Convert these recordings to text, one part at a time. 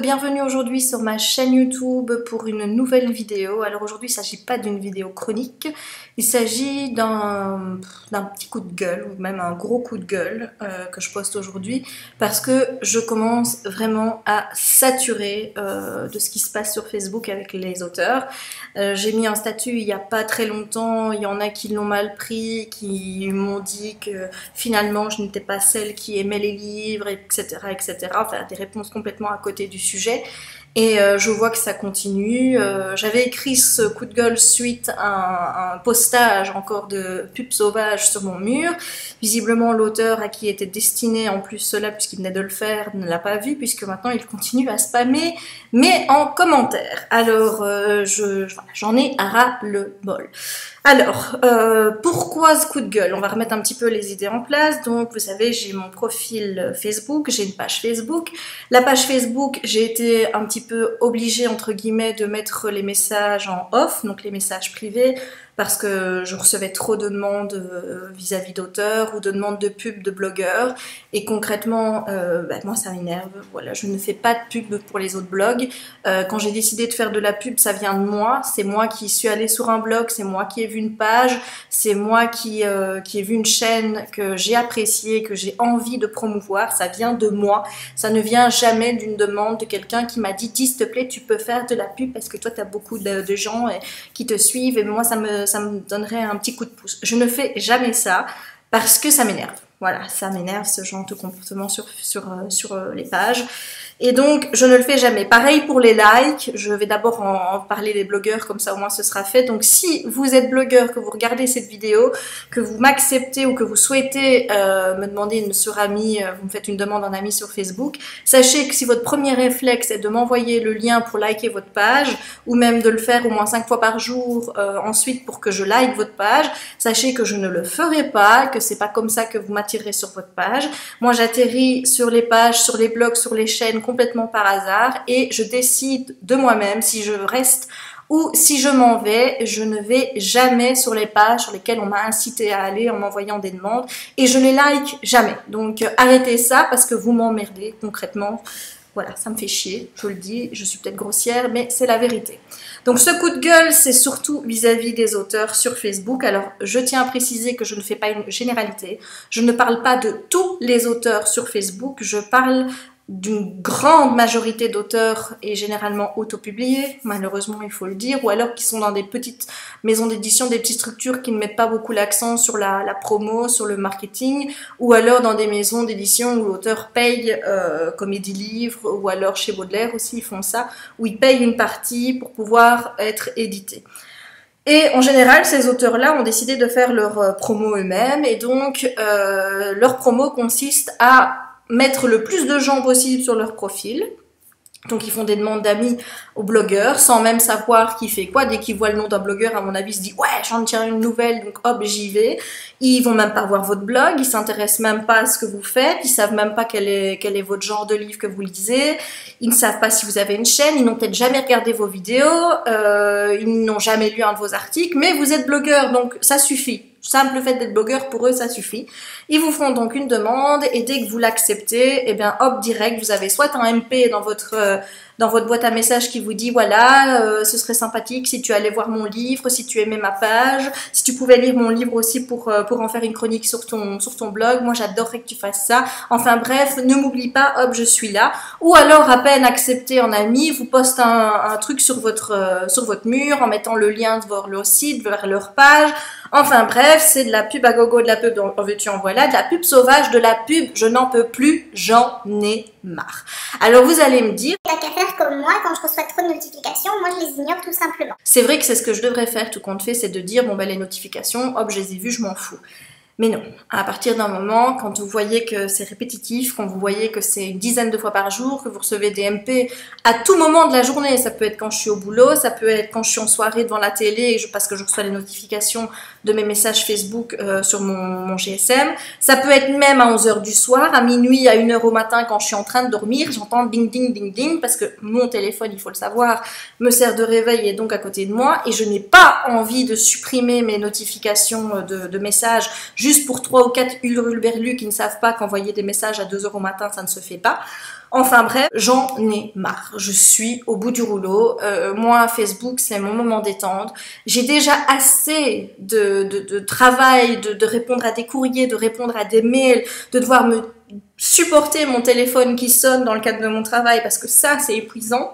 bienvenue aujourd'hui sur ma chaîne YouTube pour une nouvelle vidéo. Alors aujourd'hui, il ne s'agit pas d'une vidéo chronique, il s'agit d'un petit coup de gueule, ou même un gros coup de gueule que je poste aujourd'hui, parce que je commence vraiment à saturer de ce qui se passe sur Facebook avec les auteurs. J'ai mis un statut il n'y a pas très longtemps, il y en a qui l'ont mal pris, qui m'ont dit que finalement je n'étais pas celle qui aimait les livres, etc. etc. Enfin, des réponses complètement à côté du sujet. Et je vois que ça continue. J'avais écrit ce coup de gueule suite à un postage encore de pubs sauvages sur mon mur. Visiblement, l'auteur à qui était destiné en plus cela, puisqu'il venait de le faire, ne l'a pas vu, puisque maintenant il continue à spammer, mais en commentaire. Alors, j'en ai à ras le bol. Alors, pourquoi ce coup de gueule? On va remettre un petit peu les idées en place. Donc, vous savez, j'ai mon profil Facebook, j'ai une page Facebook. La page Facebook, j'ai été un petit peu obligée, entre guillemets, de mettre les messages en off, donc les messages privés, parce que je recevais trop de demandes vis-à-vis d'auteurs ou de demandes de pubs de blogueurs. Et concrètement, moi, ça m'énerve. Voilà, je ne fais pas de pub pour les autres blogs. Quand j'ai décidé de faire de la pub, ça vient de moi. C'est moi qui suis allée sur un blog, c'est moi qui ai vu une page, c'est moi qui ai vu une chaîne que j'ai appréciée, que j'ai envie de promouvoir. Ça vient de moi. Ça ne vient jamais d'une demande de quelqu'un qui m'a dit « s'il te plaît, tu peux faire de la pub parce que toi, tu as beaucoup de gens qui te suivent. » Et moi, ça me donnerait un petit coup de pouce. Je ne fais jamais ça parce que ça m'énerve. Voilà, ça m'énerve ce genre de comportement sur les pages. Et donc, je ne le fais jamais. Pareil pour les likes, je vais d'abord en parler des blogueurs, comme ça au moins ce sera fait. Donc, si vous êtes blogueur, que vous regardez cette vidéo, que vous m'acceptez ou que vous souhaitez me demander une sur ami, vous me faites une demande en ami sur Facebook, sachez que si votre premier réflexe est de m'envoyer le lien pour liker votre page, ou même de le faire au moins 5 fois par jour ensuite pour que je like votre page, sachez que je ne le ferai pas, que c'est pas comme ça que vous m'attirez sur votre page. Moi, j'atterris sur les pages, sur les blogs, sur les chaînes complètement par hasard et je décide de moi-même si je reste ou si je m'en vais. Je ne vais jamais sur les pages sur lesquelles on m'a incité à aller en m'envoyant des demandes et je les like jamais. Donc arrêtez ça parce que vous m'emmerdez concrètement. Voilà, ça me fait chier, je le dis, je suis peut-être grossière, mais c'est la vérité. Donc ce coup de gueule, c'est surtout vis-à-vis des auteurs sur Facebook. Alors, je tiens à préciser que je ne fais pas une généralité. Je ne parle pas de tous les auteurs sur Facebook, je parle d'une grande majorité d'auteurs et généralement autopubliés, malheureusement il faut le dire, ou alors qui sont dans des petites maisons d'édition, des petites structures qui ne mettent pas beaucoup l'accent sur la promo, sur le marketing, ou alors dans des maisons d'édition où l'auteur paye Comédie Livre, ou alors chez Baudelaire aussi ils font ça, où ils payent une partie pour pouvoir être édités. Et en général, ces auteurs-là ont décidé de faire leur promo eux-mêmes, et donc leur promo consiste à mettre le plus de gens possible sur leur profil. Donc ils font des demandes d'amis aux blogueurs sans même savoir qui fait quoi. Dès qu'ils voient le nom d'un blogueur, à mon avis, ils se disent « ouais, j'en tiens une nouvelle, donc hop, j'y vais ». Ils vont même pas voir votre blog, ils s'intéressent même pas à ce que vous faites, ils savent même pas quel est votre genre de livre que vous lisez, ils ne savent pas si vous avez une chaîne, ils n'ont peut-être jamais regardé vos vidéos, ils n'ont jamais lu un de vos articles, mais vous êtes blogueur, donc ça suffit. Simple fait d'être blogueur, pour eux, ça suffit. Ils vous feront donc une demande et dès que vous l'acceptez, eh bien, hop, direct, vous avez soit un MP dans votre boîte à messages qui vous dit, voilà, ce serait sympathique si tu allais voir mon livre, si tu aimais ma page, si tu pouvais lire mon livre aussi pour en faire une chronique sur ton blog. Moi, j'adorerais que tu fasses ça. Enfin bref, ne m'oublie pas, hop, je suis là. Ou alors, à peine accepté en ami, vous postez un truc sur votre mur en mettant le lien vers leur site, vers leur page. Enfin bref, c'est de la pub à gogo, de la pub en veux-tu en voilà, de la pub sauvage, de la pub, je n'en peux plus, j'en ai marre. Alors vous allez me dire, t'as qu'à faire comme moi, quand je reçois trop de notifications, moi je les ignore tout simplement. C'est vrai que c'est ce que je devrais faire, tout compte fait, c'est de dire, bon ben les notifications, hop, je les ai vues, je m'en fous. Mais non, à partir d'un moment, quand vous voyez que c'est répétitif, quand vous voyez que c'est une dizaine de fois par jour, que vous recevez des MP à tout moment de la journée, ça peut être quand je suis au boulot, ça peut être quand je suis en soirée devant la télé parce que je reçois les notifications de mes messages Facebook sur mon GSM, ça peut être même à 11 h du soir, à minuit, à 1 h au matin quand je suis en train de dormir, j'entends ding ding ding ding parce que mon téléphone, il faut le savoir, me sert de réveil et donc à côté de moi et je n'ai pas envie de supprimer mes notifications de messages juste pour 3 ou 4 hurluberlus qui ne savent pas qu'envoyer des messages à 2 h au matin, ça ne se fait pas. Enfin bref, j'en ai marre. Je suis au bout du rouleau. Moi, Facebook, c'est mon moment détente. J'ai déjà assez de travail, de répondre à des courriers, de répondre à des mails, de devoir me supporter mon téléphone qui sonne dans le cadre de mon travail parce que ça, c'est épuisant.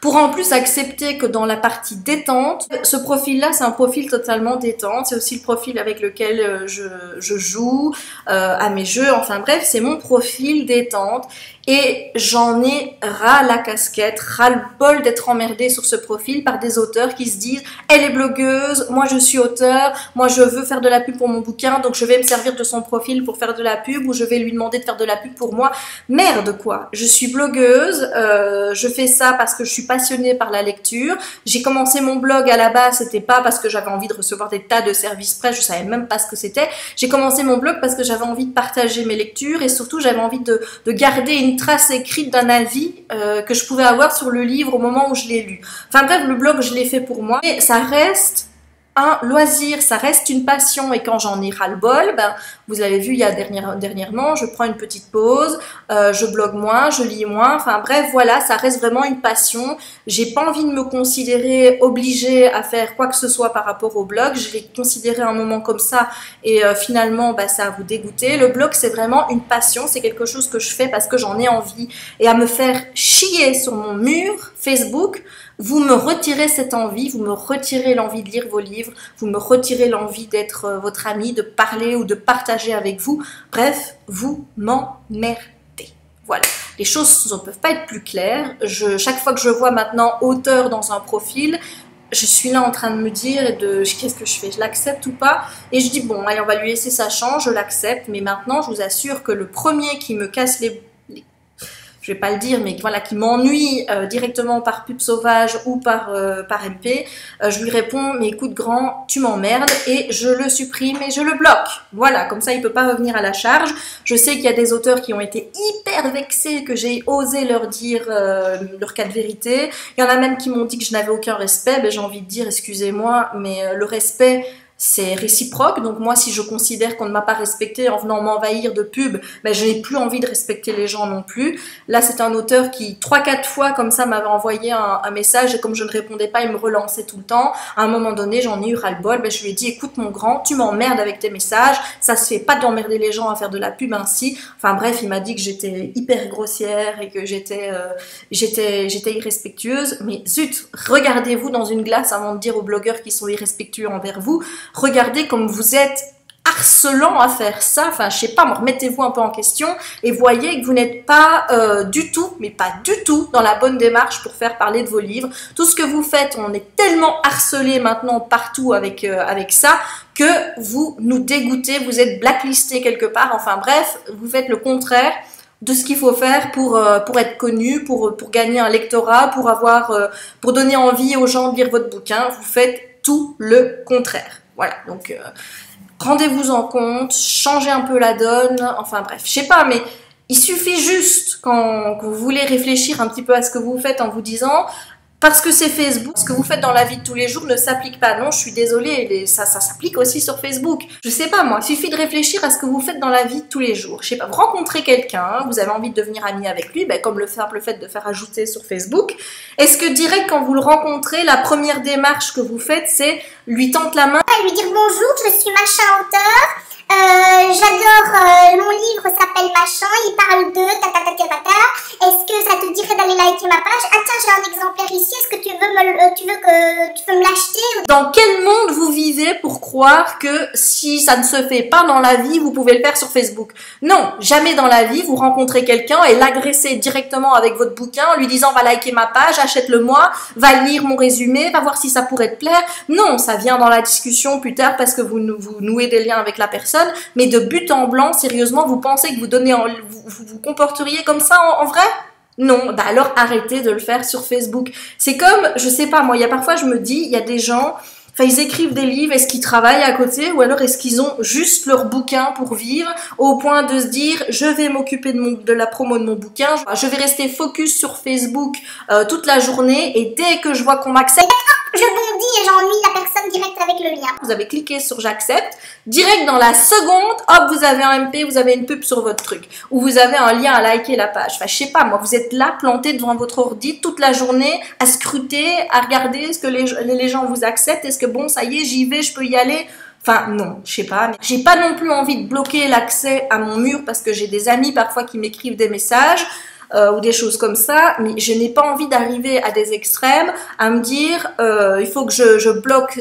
Pour en plus accepter que dans la partie détente, ce profil-là, c'est un profil totalement détente. C'est aussi le profil avec lequel je joue à mes jeux. Enfin bref, c'est mon profil détente. Et j'en ai ras la casquette, ras le bol d'être emmerdée sur ce profil par des auteurs qui se disent « Elle est blogueuse, moi je suis auteur, moi je veux faire de la pub pour mon bouquin, donc je vais me servir de son profil pour faire de la pub ou je vais lui demander de faire de la pub pour moi. » Merde quoi, je suis blogueuse, je fais ça parce que je suis passionnée par la lecture. J'ai commencé mon blog à la base, c'était pas parce que j'avais envie de recevoir des tas de services presse, je savais même pas ce que c'était. J'ai commencé mon blog parce que j'avais envie de partager mes lectures et surtout j'avais envie de garder une trace écrite d'un avis que je pouvais avoir sur le livre au moment où je l'ai lu. Enfin bref, le blog, je l'ai fait pour moi. Et ça reste un loisir, ça reste une passion. Et quand j'en ai ras-le-bol, ben, vous l'avez vu il y a dernièrement, je prends une petite pause, je blogue moins, je lis moins. Enfin bref, voilà, ça reste vraiment une passion. J'ai pas envie de me considérer obligée à faire quoi que ce soit par rapport au blog. Je vais considérer un moment comme ça et finalement, ben, ça va vous dégoûter. Le blog, c'est vraiment une passion. C'est quelque chose que je fais parce que j'en ai envie. Et à me faire chier sur mon mur Facebook, vous me retirez cette envie, vous me retirez l'envie de lire vos livres, vous me retirez l'envie d'être votre ami, de parler ou de partager avec vous. Bref, vous m'emmerdez. Voilà, les choses ne peuvent pas être plus claires. Chaque fois que je vois maintenant auteur dans un profil, je suis là en train de me dire qu'est-ce que je fais, je l'accepte ou pas? Et je dis bon, allez, on va lui laisser sa chance, je l'accepte, mais maintenant je vous assure que le premier qui me casse je vais pas le dire, mais voilà, qui m'ennuie directement par pub sauvage ou par MP, je lui réponds, mais écoute grand, tu m'emmerdes, et je le supprime et je le bloque. Voilà, comme ça il peut pas revenir à la charge. Je sais qu'il y a des auteurs qui ont été hyper vexés que j'ai osé leur dire leur cas de vérité. Il y en a même qui m'ont dit que je n'avais aucun respect. Ben, j'ai envie de dire, excusez-moi, mais le respect, c'est réciproque. Donc moi, si je considère qu'on ne m'a pas respecté en venant m'envahir de pub, ben je n'ai plus envie de respecter les gens non plus. Là, c'est un auteur qui 3-4 fois comme ça m'avait envoyé un message et comme je ne répondais pas, il me relançait tout le temps. À un moment donné, j'en ai eu ras-le-bol. Ben je lui ai dit, écoute mon grand, tu m'emmerdes avec tes messages. Ça se fait pas d'emmerder les gens à faire de la pub ainsi. Enfin bref, il m'a dit que j'étais hyper grossière et que j'étais irrespectueuse. Mais zut, regardez-vous dans une glace avant de dire aux blogueurs qui sont irrespectueux envers vous. Regardez comme vous êtes harcelant à faire ça, enfin je sais pas, remettez-vous un peu en question et voyez que vous n'êtes pas du tout, mais pas du tout dans la bonne démarche pour faire parler de vos livres. Tout ce que vous faites, on est tellement harcelé maintenant partout avec ça que vous nous dégoûtez, vous êtes blacklisté quelque part, enfin bref, vous faites le contraire de ce qu'il faut faire pour être connu, pour gagner un lectorat, pour donner envie aux gens de lire votre bouquin. Vous faites tout le contraire. Voilà, donc rendez-vous en compte, changez un peu la donne, enfin bref, je sais pas, mais il suffit juste quand vous voulez réfléchir un petit peu à ce que vous faites en vous disant parce que c'est Facebook, ce que vous faites dans la vie de tous les jours ne s'applique pas. Non, je suis désolée, ça s'applique aussi sur Facebook. Je sais pas moi, il suffit de réfléchir à ce que vous faites dans la vie de tous les jours. Je sais pas, vous rencontrez quelqu'un, vous avez envie de devenir ami avec lui, ben, comme le simple fait de faire ajouter sur Facebook. Est-ce que direct quand vous le rencontrez, la première démarche que vous faites, c'est lui tendre la main et lui dire bonjour, je suis machin auteur. J'adore, mon livre s'appelle machin, il parle de ta. Est-ce que ça te dirait d'aller liker ma page? Ah tiens, j'ai un exemplaire ici, est-ce que tu veux me l'acheter? Dans quel monde vous vivez pour croire que si ça ne se fait pas dans la vie, vous pouvez le faire sur Facebook? Non, jamais dans la vie, vous rencontrez quelqu'un et l'agressez directement avec votre bouquin en lui disant va liker ma page, achète-le moi, va lire mon résumé, va voir si ça pourrait te plaire. Non, ça vient dans la discussion plus tard parce que vous nouez des liens avec la personne. Mais de but en blanc, sérieusement, vous pensez que vous comporteriez comme ça en vrai? Non, bah alors arrêtez de le faire sur Facebook. C'est comme, je sais pas, moi, il y a parfois, je me dis, il y a des gens, enfin, ils écrivent des livres, est-ce qu'ils travaillent à côté ou alors est-ce qu'ils ont juste leur bouquin pour vivre au point de se dire, je vais m'occuper de la promo de mon bouquin, je vais rester focus sur Facebook toute la journée et dès que je vois qu'on m'accepte, je bondis et j'ennuie la personne direct avec le lien. Vous avez cliqué sur j'accepte, direct dans la seconde, hop, vous avez un MP, vous avez une pub sur votre truc, ou vous avez un lien à liker la page. Enfin, je sais pas, moi, vous êtes là, planté devant votre ordi toute la journée, à scruter, à regarder est-ce que les gens vous acceptent, est-ce que bon, ça y est, j'y vais, je peux y aller. Enfin, non, je sais pas. Mais j'ai pas non plus envie de bloquer l'accès à mon mur parce que j'ai des amis parfois qui m'écrivent des messages. Ou des choses comme ça, mais je n'ai pas envie d'arriver à des extrêmes, à me dire il faut que je bloque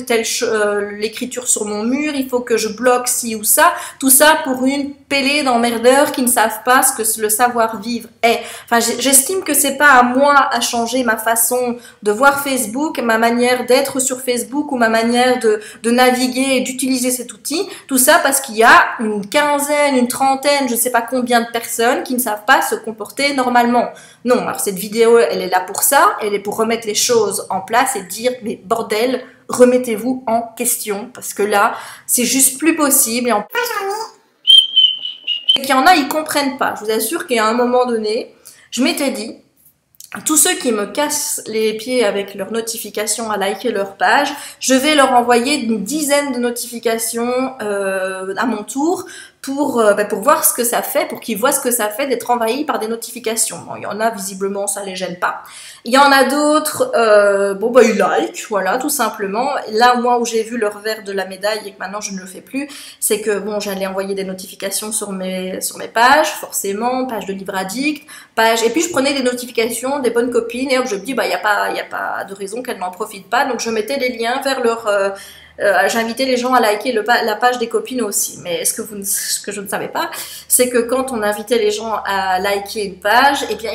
l'écriture sur mon mur, il faut que je bloque ci ou ça, tout ça pour une pellée d'emmerdeurs qui ne savent pas ce que le savoir-vivre est. Enfin, j'estime que c'est pas à moi à changer ma façon de voir Facebook, ma manière d'être sur Facebook ou ma manière de naviguer et d'utiliser cet outil, tout ça parce qu'il y a une quinzaine, une trentaine, je ne sais pas combien de personnes qui ne savent pas se comporter normalement. Non, alors cette vidéo, elle est là pour ça, elle est pour remettre les choses en place et dire, mais bordel, remettez-vous en question, parce que là, c'est juste plus possible. Et qu'il y en a, ils comprennent pas. Je vous assure qu'à un moment donné, je m'étais dit, tous ceux qui me cassent les pieds avec leurs notifications à liker leur page, je vais leur envoyer une dizaine de notifications à mon tour pour voir ce que ça fait, pour qu'ils voient ce que ça fait d'être envahi par des notifications. Bon, il y en a, visiblement, ça les gêne pas. Il y en a d'autres, ils like, voilà, tout simplement. Là, moi, où j'ai vu le revers de la médaille et que maintenant je ne le fais plus, c'est que, bon, j'allais envoyer des notifications sur mes pages, forcément, page de livre addict, et puis je prenais des notifications des bonnes copines, et hop, je me dis, bah, il y a pas de raison qu'elles n'en profitent pas, donc je mettais des liens vers leur... j'invitais les gens à liker la page des copines aussi. Mais ce que je ne savais pas, c'est que quand on invitait les gens à liker une page, eh bien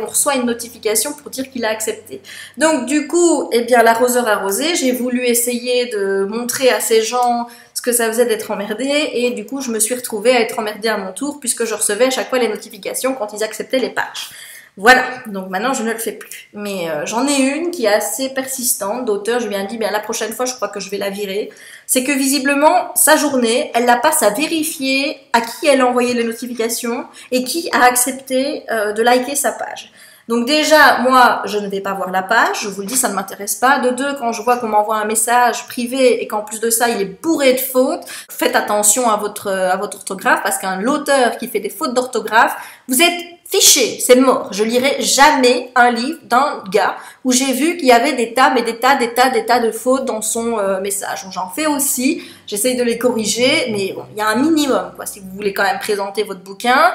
on reçoit une notification pour dire qu'il a accepté. Donc du coup, eh bien l'arroseur arrosé, j'ai voulu essayer de montrer à ces gens ce que ça faisait d'être emmerdé, et du coup je me suis retrouvée à être emmerdée à mon tour puisque je recevais à chaque fois les notifications quand ils acceptaient les pages. Voilà, donc maintenant je ne le fais plus. Mais j'en ai une qui est assez persistante, d'auteur, je lui ai dit, bien la prochaine fois je crois que je vais la virer. C'est que visiblement, sa journée, elle la passe à vérifier à qui elle a envoyé les notifications et qui a accepté de liker sa page. Donc déjà, moi, je ne vais pas voir la page, je vous le dis, ça ne m'intéresse pas. De deux, quand je vois qu'on m'envoie un message privé et qu'en plus de ça, il est bourré de fautes, faites attention à votre orthographe, parce qu'un l'auteur qui fait des fautes d'orthographe, vous êtes fiché, c'est mort. Je lirai jamais un livre d'un gars où j'ai vu qu'il y avait des tas de fautes dans son message. J'en fais aussi, j'essaye de les corriger, mais bon, il y a un minimum, quoi. Si vous voulez quand même présenter votre bouquin,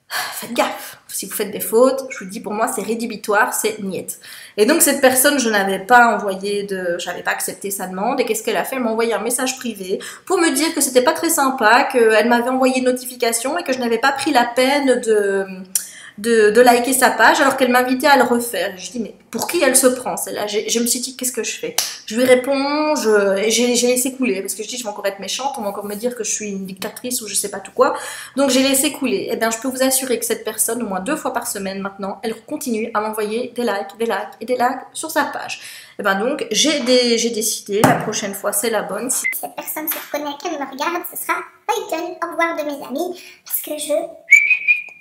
faites gaffe. Si vous faites des fautes, je vous dis, pour moi, c'est rédhibitoire, c'est niette. Et donc, cette personne, je n'avais pas accepté sa demande. Et qu'est-ce qu'elle a fait? Elle m'a envoyé un message privé pour me dire que c'était pas très sympa, qu'elle m'avait envoyé une notification et que je n'avais pas pris la peine de liker sa page alors qu'elle m'invitait à le refaire. Je dis, mais pour qui elle se prend celle-là? Je me suis dit, qu'est-ce que je fais? Je lui réponds, j'ai laissé couler parce que je dis, je vais encore être méchante, on va encore me dire que je suis une dictatrice ou je sais pas tout quoi. Donc j'ai laissé couler. Eh bien, je peux vous assurer que cette personne, au moins 2 fois par semaine maintenant, elle continue à m'envoyer des likes sur sa page. Et ben donc, j'ai décidé, la prochaine fois, c'est la bonne. Si cette personne se reconnaît, qu'elle me regarde, ce sera bye, au revoir de mes amis, parce que j'en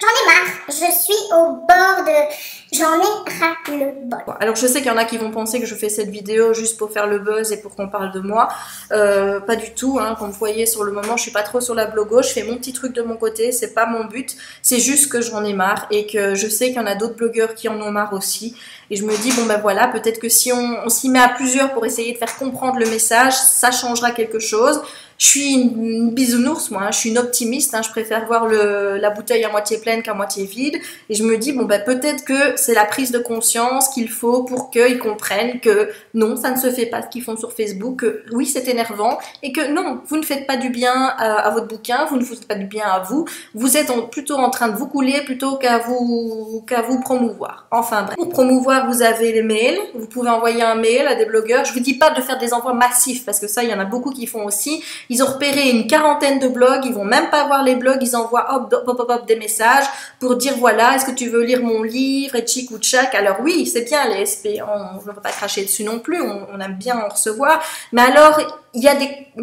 ai marre, je suis au bord de... J'en ai ras le bol. Alors je sais qu'il y en a qui vont penser que je fais cette vidéo juste pour faire le buzz et pour qu'on parle de moi. Pas du tout, hein. Comme vous voyez sur le moment, je suis pas trop sur la blogo, je fais mon petit truc de mon côté, c'est pas mon but. C'est juste que j'en ai marre et que je sais qu'il y en a d'autres blogueurs qui en ont marre aussi. Et je me dis, bon ben voilà, peut-être que si on s'y met à plusieurs pour essayer de faire comprendre le message, ça changera quelque chose. Je suis une bisounours, moi, hein. Je suis une optimiste, hein. Je préfère voir la bouteille à moitié pleine qu'à moitié vide. Et je me dis, bon ben peut-être que c'est la prise de conscience qu'il faut pour qu'ils comprennent que non, ça ne se fait pas ce qu'ils font sur Facebook, que oui, c'est énervant, et que non, vous ne faites pas du bien à votre bouquin, vous ne faites pas du bien à vous, vous êtes plutôt en train de vous couler plutôt qu'à vous promouvoir. Enfin bref, pour promouvoir, vous avez les mails, vous pouvez envoyer un mail à des blogueurs. Je vous dis pas de faire des envois massifs, parce que ça, il y en a beaucoup qui font aussi. Ils ont repéré une quarantaine de blogs, ils vont même pas voir les blogs, ils envoient hop des messages pour dire voilà, est-ce que tu veux lire mon livre, et tchic ou tchac. Alors oui, c'est bien les SP, on ne va pas cracher dessus non plus, on aime bien en recevoir, mais alors il y a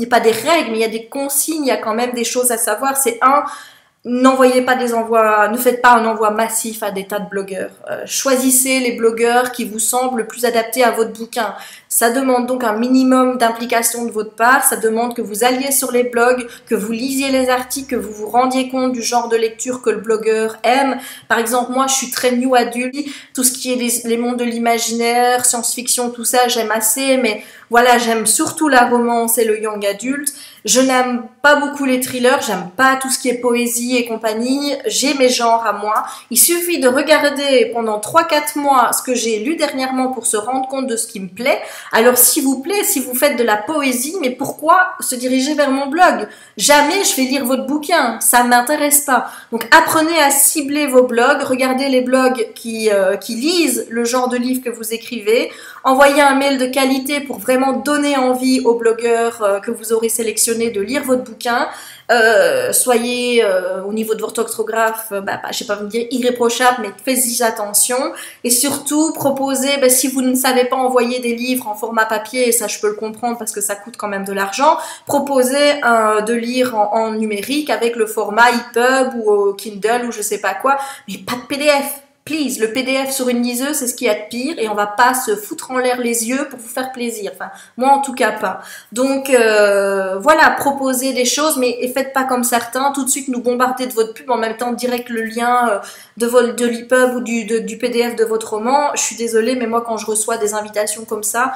pas des règles, mais il y a des consignes, il y a quand même des choses à savoir. C'est n'envoyez pas des envois, ne faites pas un envoi massif à des tas de blogueurs. Choisissez les blogueurs qui vous semblent le plus adaptés à votre bouquin. Ça demande donc un minimum d'implication de votre part, ça demande que vous alliez sur les blogs, que vous lisiez les articles, que vous vous rendiez compte du genre de lecture que le blogueur aime. Par exemple, moi je suis très new adulte, tout ce qui est les mondes de l'imaginaire, science-fiction, tout ça j'aime assez, mais voilà, j'aime surtout la romance et le young adulte. Je n'aime pas beaucoup les thrillers, j'aime pas tout ce qui est poésie et compagnie, j'ai mes genres à moi. Il suffit de regarder pendant 3-4 mois ce que j'ai lu dernièrement pour se rendre compte de ce qui me plaît. Alors s'il vous plaît, si vous faites de la poésie, mais pourquoi se diriger vers mon blog? Jamais je vais lire votre bouquin, ça ne m'intéresse pas. Donc apprenez à cibler vos blogs, regardez les blogs qui lisent le genre de livre que vous écrivez, envoyez un mail de qualité pour vraiment donner envie aux blogueurs que vous aurez sélectionnés de lire votre bouquin. Soyez au niveau de votre orthographe, je sais pas vous dire irréprochable, mais faites-y attention. Et surtout, proposez, si vous ne savez pas envoyer des livres en format papier, et ça je peux le comprendre parce que ça coûte quand même de l'argent, proposez de lire en numérique avec le format EPUB ou au Kindle ou je sais pas quoi, mais pas de PDF. Please, le PDF sur une liseuse, c'est ce qu'il y a de pire et on va pas se foutre en l'air les yeux pour vous faire plaisir. Enfin, moi en tout cas pas. Donc voilà, proposez des choses, mais faites pas comme certains, tout de suite nous bombarder de votre pub en même temps direct le lien de l'EPUB ou du PDF de votre roman. Je suis désolée, mais moi quand je reçois des invitations comme ça,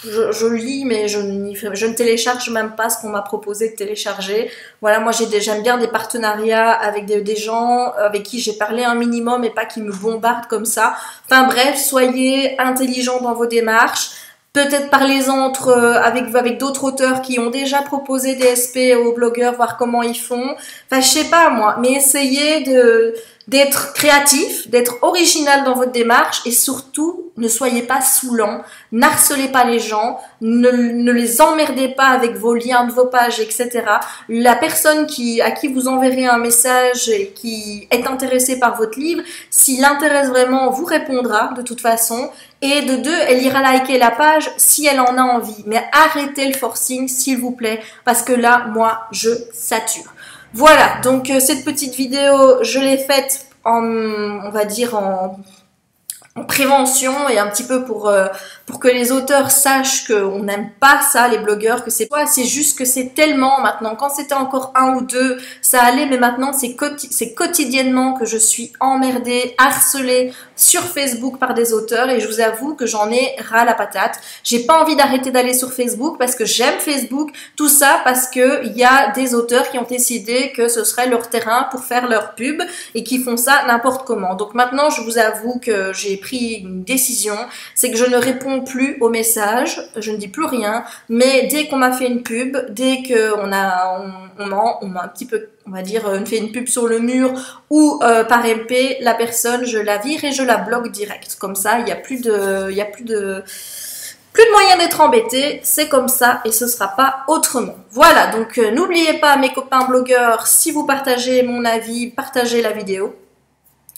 je lis, mais je ne télécharge même pas ce qu'on m'a proposé de télécharger. Voilà, moi j'aime bien des partenariats avec des gens avec qui j'ai parlé un minimum et pas qui me bombardent comme ça. Enfin bref, soyez intelligents dans vos démarches. Peut-être parlez-en avec d'autres auteurs qui ont déjà proposé des SP aux blogueurs, voir comment ils font. Enfin, je sais pas moi, mais essayez d'être créatif, d'être original dans votre démarche et surtout, ne soyez pas saoulant, n'harcelez pas les gens, ne les emmerdez pas avec vos liens de vos pages, etc. La personne à qui vous enverrez un message et qui est intéressée par votre livre, s'il l'intéresse vraiment, vous répondra de toute façon. Et de deux, elle ira liker la page si elle en a envie. Mais arrêtez le forcing, s'il vous plaît, parce que là, moi, je sature. Voilà, donc cette petite vidéo, je l'ai faite on va dire en prévention et un petit peu pour que les auteurs sachent qu'on n'aime pas ça, les blogueurs, que c'est pas, c'est juste que c'est tellement maintenant. Quand c'était encore un ou deux, ça allait, mais maintenant c'est quotidiennement que je suis emmerdée, harcelée sur Facebook par des auteurs et je vous avoue que j'en ai ras la patate. J'ai pas envie d'arrêter d'aller sur Facebook parce que j'aime Facebook, tout ça parce que il y a des auteurs qui ont décidé que ce serait leur terrain pour faire leur pub et qui font ça n'importe comment. Donc maintenant, je vous avoue que j'ai pris une décision, c'est que je ne réponds plus aux messages, je ne dis plus rien, mais dès qu'on m'a fait une pub, dès qu'on m'a un petit peu, on va dire, fait une pub sur le mur ou par MP, la personne, je la vire et je la bloque direct. Comme ça, il n'y a plus de moyen d'être embêté, c'est comme ça et ce sera pas autrement. Voilà, donc n'oubliez pas mes copains blogueurs, si vous partagez mon avis, partagez la vidéo.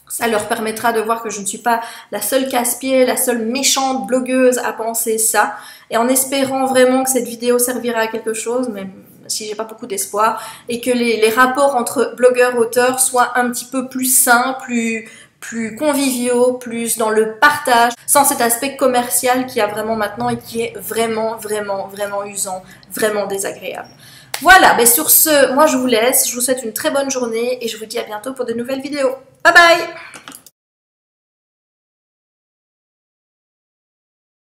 Ça leur permettra de voir que je ne suis pas la seule casse-pied, la seule méchante blogueuse à penser ça. Et en espérant vraiment que cette vidéo servira à quelque chose, même si j'ai pas beaucoup d'espoir, et que les rapports entre blogueurs et auteurs soient un petit peu plus sains, plus conviviaux, plus dans le partage, sans cet aspect commercial qu'il y a vraiment maintenant et qui est vraiment usant, vraiment désagréable. Voilà, mais sur ce, moi je vous laisse, je vous souhaite une très bonne journée et je vous dis à bientôt pour de nouvelles vidéos. Bye bye!